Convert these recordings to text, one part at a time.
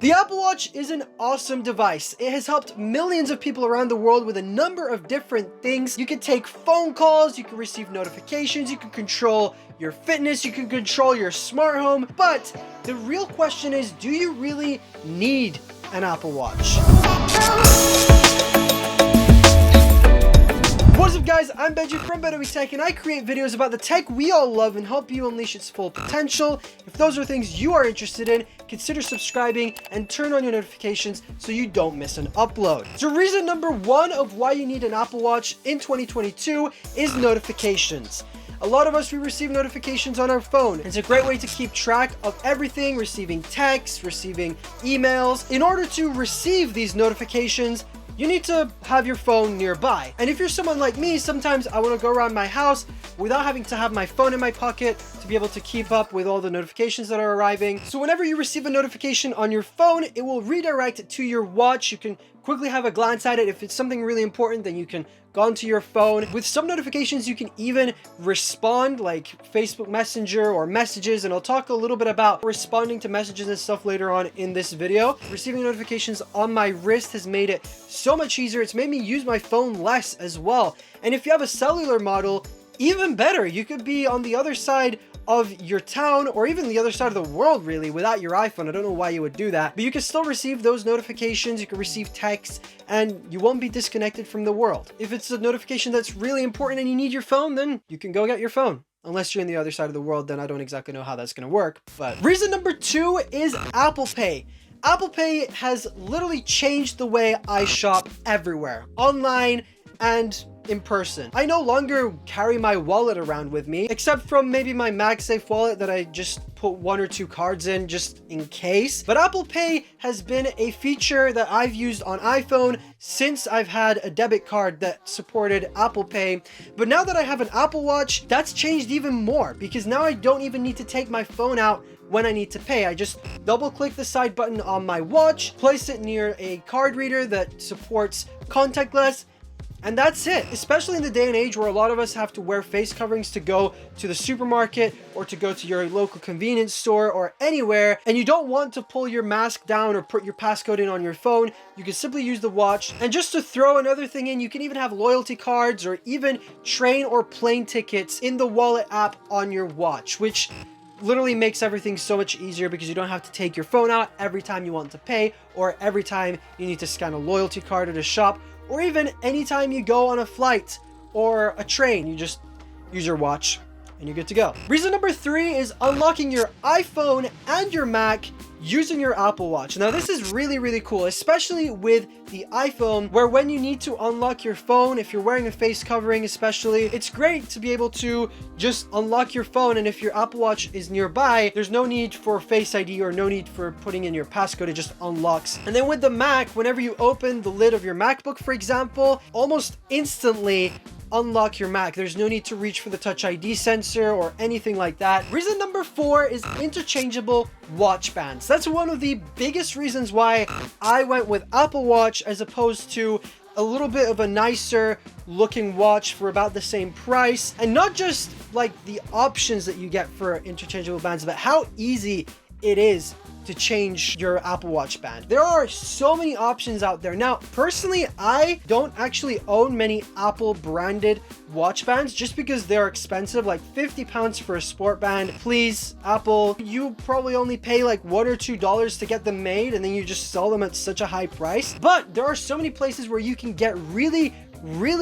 The Apple Watch is an awesome device. It has helped millions of people around the world with a number of different things. You can take phone calls, you can receive notifications, you can control your fitness, you can control your smart home. But the real question is, do you really need an Apple Watch? What's up guys, I'm Benji from BenObi Tech, and I create videos about the tech we all love and help you unleash its full potential. If those are things you are interested in, consider subscribing and turn on your notifications so you don't miss an upload. So reason number one of why you need an Apple Watch in 2022 is notifications. A lot of us, we receive notifications on our phone. It's a great way to keep track of everything, receiving texts, receiving emails. In order to receive these notifications, you need to have your phone nearby. And if you're someone like me, sometimes I want to go around my house without having to have my phone in my pocket to be able to keep up with all the notifications that are arriving. So whenever you receive a notification on your phone, it will redirect to your watch. You can quickly have a glance at it. If it's something really important, then you can go onto your phone. With some notifications, you can even respond, like Facebook Messenger or messages, and I'll talk a little bit about responding to messages and stuff later on in this video. Receiving notifications on my wrist has made it so much easier. It's made me use my phone less as well. And if you have a cellular model, even better. You could be on the other side of your town or even the other side of the world really without your iPhone. I don't know why you would do that, but you can still receive those notifications. You can receive texts and you won't be disconnected from the world. If it's a notification that's really important and you need your phone, then you can go get your phone. Unless you're in the other side of the world, then I don't exactly know how that's going to work. But reason number two is Apple Pay. Apple Pay has literally changed the way I shop everywhere, online and in person. I no longer carry my wallet around with me, except from maybe my MagSafe wallet that I just put one or two cards in just in case. But Apple Pay has been a feature that I've used on iPhone since I've had a debit card that supported Apple Pay. But now that I have an Apple Watch, that's changed even more because now I don't even need to take my phone out when I need to pay. I just double click the side button on my watch, place it near a card reader that supports contactless, and that's it. Especially in the day and age where a lot of us have to wear face coverings to go to the supermarket or to go to your local convenience store or anywhere, and you don't want to pull your mask down or put your passcode in on your phone, you can simply use the watch. And just to throw another thing in, you can even have loyalty cards or even train or plane tickets in the wallet app on your watch, which literally makes everything so much easier because you don't have to take your phone out every time you want to pay or every time you need to scan a loyalty card at a shop, or even anytime you go on a flight or a train. You just use your watch and you're good to go. Reason number three is unlocking your iPhone and your Mac using your Apple Watch. Now this is really cool, especially with the iPhone, where when you need to unlock your phone, if you're wearing a face covering especially, it's great to be able to just unlock your phone, and if your Apple Watch is nearby, there's no need for Face ID or no need for putting in your passcode. It just unlocks. And then with the Mac, whenever you open the lid of your MacBook, for example, almost instantly unlock your Mac. There's no need to reach for the Touch ID sensor or anything like that. Reason number four is interchangeable watch bands. That's one of the biggest reasons why I went with Apple Watch as opposed to a little bit of a nicer looking watch for about the same price. And not just like the options that you get for interchangeable bands, but how easy it is to change your Apple Watch band. There are so many options out there. Now, personally, I don't actually own many Apple branded watch bands just because they're expensive, like 50 pounds for a sport band. Please, Apple, you probably only pay like $1 or $2 to get them made, and then you just sell them at such a high price. But there are so many places where you can get really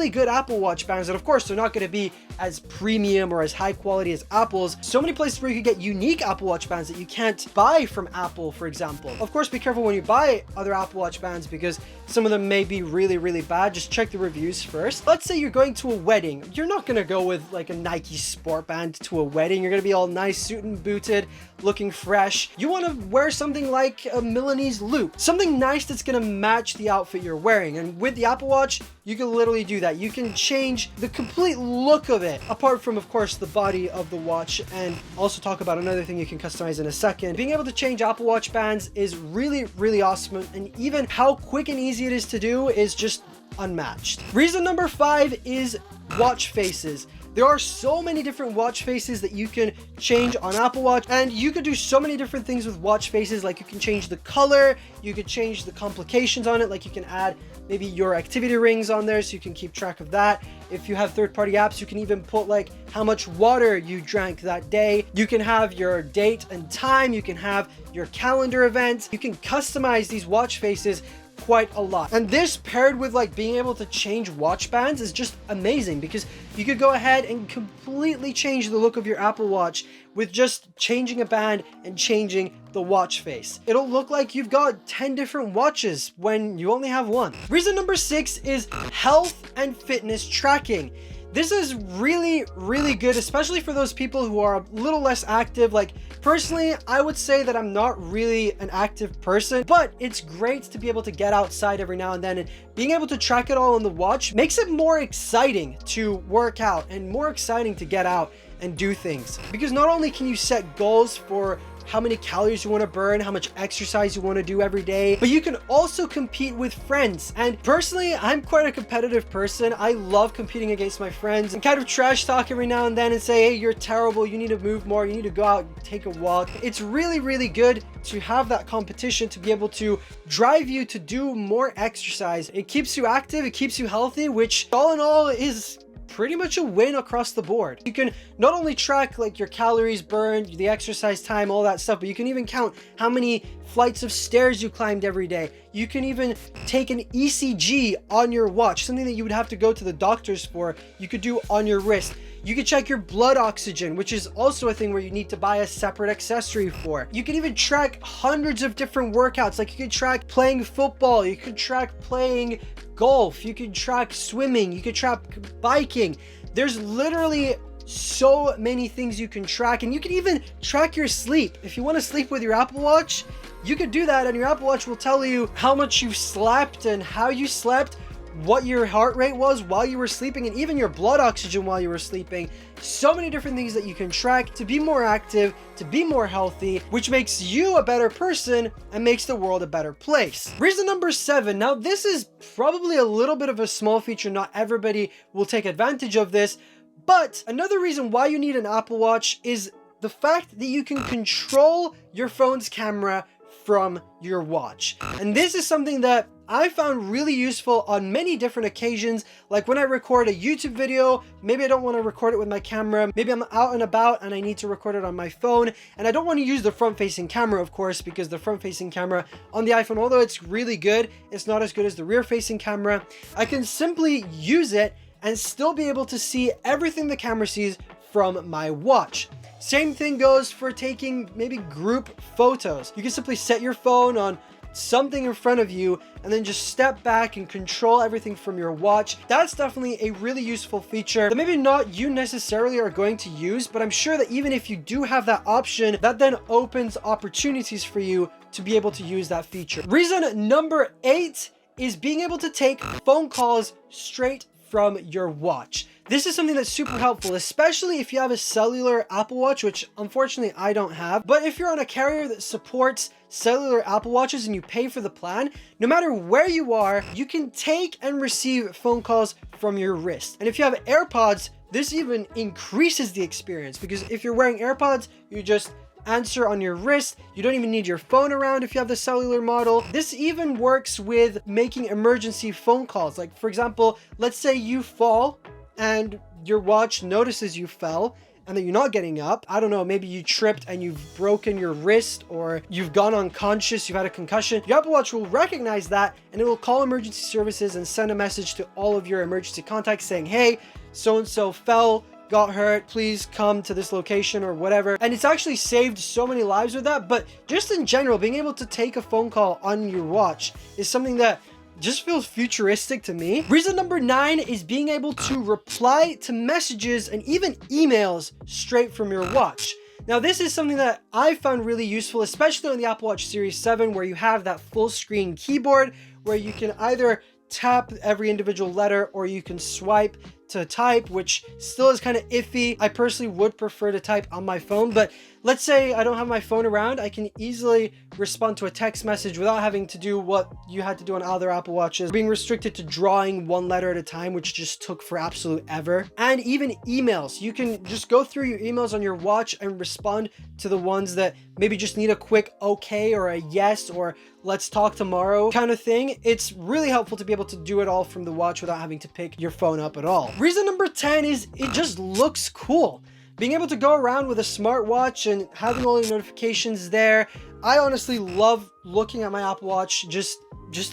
good Apple Watch bands that, of course, they're not going to be as premium or as high quality as Apple's. So many places where you can get unique Apple Watch bands that you can't buy from Apple, for example. Of course, be careful when you buy other Apple Watch bands because some of them may be really bad. Just check the reviews first. Let's say you're going to a wedding. You're not going to go with like a Nike sport band to a wedding. You're going to be all nice, suit and booted, looking fresh. You want to wear something like a Milanese loop, something nice that's going to match the outfit you're wearing. And with the Apple Watch, you can literally do that. You can change the complete look of it, apart from, of course, the body of the watch, and also talk about another thing you can customize in a second. Being able to change Apple Watch bands is really awesome, and even how quick and easy it is to do is just unmatched. Reason number five is watch faces. There are so many different watch faces that you can change on Apple Watch, and you could do so many different things with watch faces. Like you can change the color, you could change the complications on it, like you can add maybe your activity rings on there so you can keep track of that. If you have third-party apps, you can even put like how much water you drank that day. You can have your date and time, you can have your calendar events. You can customize these watch faces quite a lot. And this paired with like being able to change watch bands is just amazing, because you could go ahead and completely change the look of your Apple Watch with just changing a band and changing the watch face. It'll look like you've got 10 different watches when you only have one. Reason number 6 is health and fitness tracking. This is really, really good, especially for those people who are a little less active. Like personally, I would say that I'm not really an active person, but it's great to be able to get outside every now and then, and being able to track it all on the watch makes it more exciting to work out and more exciting to get out and do things. Because not only can you set goals for how many calories you want to burn, how much exercise you want to do every day, but you can also compete with friends. And personally, I'm quite a competitive person. I love competing against my friends and kind of trash talk every now and then and say, hey, you're terrible, you need to move more, you need to go out and take a walk. It's really, really good to have that competition, to be able to drive you to do more exercise. It keeps you active, it keeps you healthy, which all in all is pretty much a win across the board. You can not only track like your calories burned, the exercise time, all that stuff, but you can even count how many flights of stairs you climbed every day. You can even take an ECG on your watch, something that you would have to go to the doctors for, you could do on your wrist. You can check your blood oxygen, which is also a thing where you need to buy a separate accessory for. You can even track hundreds of different workouts. Like you could track playing football, you could track playing golf, you could track swimming, you could track biking. There's literally so many things you can track, and you can even track your sleep. If you want to sleep with your Apple Watch, you could do that, and your Apple Watch will tell you how much you slept and how you slept, what your heart rate was while you were sleeping, and even your blood oxygen while you were sleeping. So many different things that you can track to be more active, to be more healthy, which makes you a better person and makes the world a better place. Reason number 7. Now, this is probably a little bit of a small feature. Not everybody will take advantage of this, but another reason why you need an Apple Watch is the fact that you can control your phone's camera from your watch. And this is something that I found really useful on many different occasions. Like when I record a YouTube video, maybe I don't want to record it with my camera. Maybe I'm out and about and I need to record it on my phone. And I don't want to use the front-facing camera, of course, because the front-facing camera on the iPhone, although it's really good, it's not as good as the rear-facing camera. I can simply use it and still be able to see everything the camera sees from my watch. Same thing goes for taking maybe group photos. You can simply set your phone on something in front of you and then just step back and control everything from your watch. That's definitely a really useful feature that maybe not you necessarily are going to use, but I'm sure that even if you do have that option, that then opens opportunities for you to be able to use that feature. Reason number 8 is being able to take phone calls straight from your watch. This is something that's super helpful, especially if you have a cellular Apple Watch, which unfortunately I don't have. But if you're on a carrier that supports cellular Apple Watches and you pay for the plan, no matter where you are, you can take and receive phone calls from your wrist. And if you have AirPods, this even increases the experience, because if you're wearing AirPods, you just answer on your wrist. You don't even need your phone around if you have the cellular model. This even works with making emergency phone calls. Like for example, let's say you fall and your watch notices you fell and that you're not getting up. I don't know, maybe you tripped and you've broken your wrist, or you've gone unconscious, you've had a concussion. Your Apple Watch will recognize that and it will call emergency services and send a message to all of your emergency contacts saying, hey, so-and-so fell, got hurt, please come to this location or whatever. And it's actually saved so many lives with that. But just in general, being able to take a phone call on your watch is something that just feels futuristic to me. Reason number 9 is being able to reply to messages and even emails straight from your watch. Now, this is something that I found really useful, especially on the Apple Watch Series 7, where you have that full screen keyboard where you can either tap every individual letter, or you can swipe to type, which still is kind of iffy. I personally would prefer to type on my phone, but let's say I don't have my phone around, I can easily respond to a text message without having to do what you had to do on other Apple Watches, being restricted to drawing one letter at a time, which just took for absolute ever. And even emails, you can just go through your emails on your watch and respond to the ones that maybe just need a quick okay or a yes or let's talk tomorrow kind of thing. It's really helpful to be able to do it all from the watch without having to pick your phone up at all. Reason number 10 is it just looks cool. Being able to go around with a smartwatch and having all your notifications there. I honestly love looking at my Apple Watch just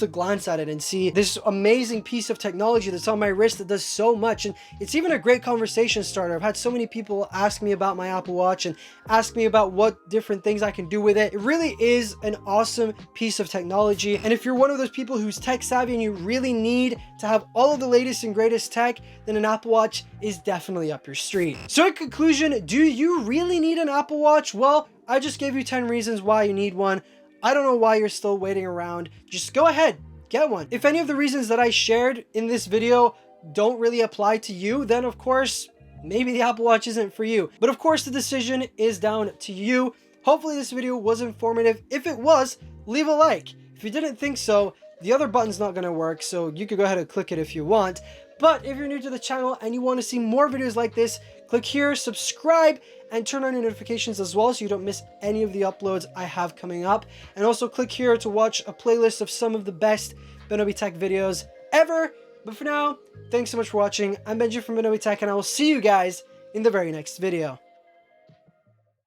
to glance at it and see this amazing piece of technology that's on my wrist that does so much. And it's even a great conversation starter. I've had so many people ask me about my Apple Watch and ask me about what different things I can do with it. It really is an awesome piece of technology. And if you're one of those people who's tech savvy and you really need to have all of the latest and greatest tech, then an Apple Watch is definitely up your street. So in conclusion, do you really need an Apple Watch? Well, I just gave you 10 reasons why you need one. I don't know why you're still waiting around. Just go ahead, get one. If any of the reasons that I shared in this video don't really apply to you, then of course, maybe the Apple Watch isn't for you. But of course, the decision is down to you. Hopefully this video was informative. If it was, leave a like. If you didn't think so, the other button's not gonna work, so you could go ahead and click it if you want. But if you're new to the channel and you want to see more videos like this, click here, subscribe, and turn on your notifications as well so you don't miss any of the uploads I have coming up. And also click here to watch a playlist of some of the best BenObi Tech videos ever. But for now, thanks so much for watching. I'm Benji from BenObi Tech, and I will see you guys in the very next video.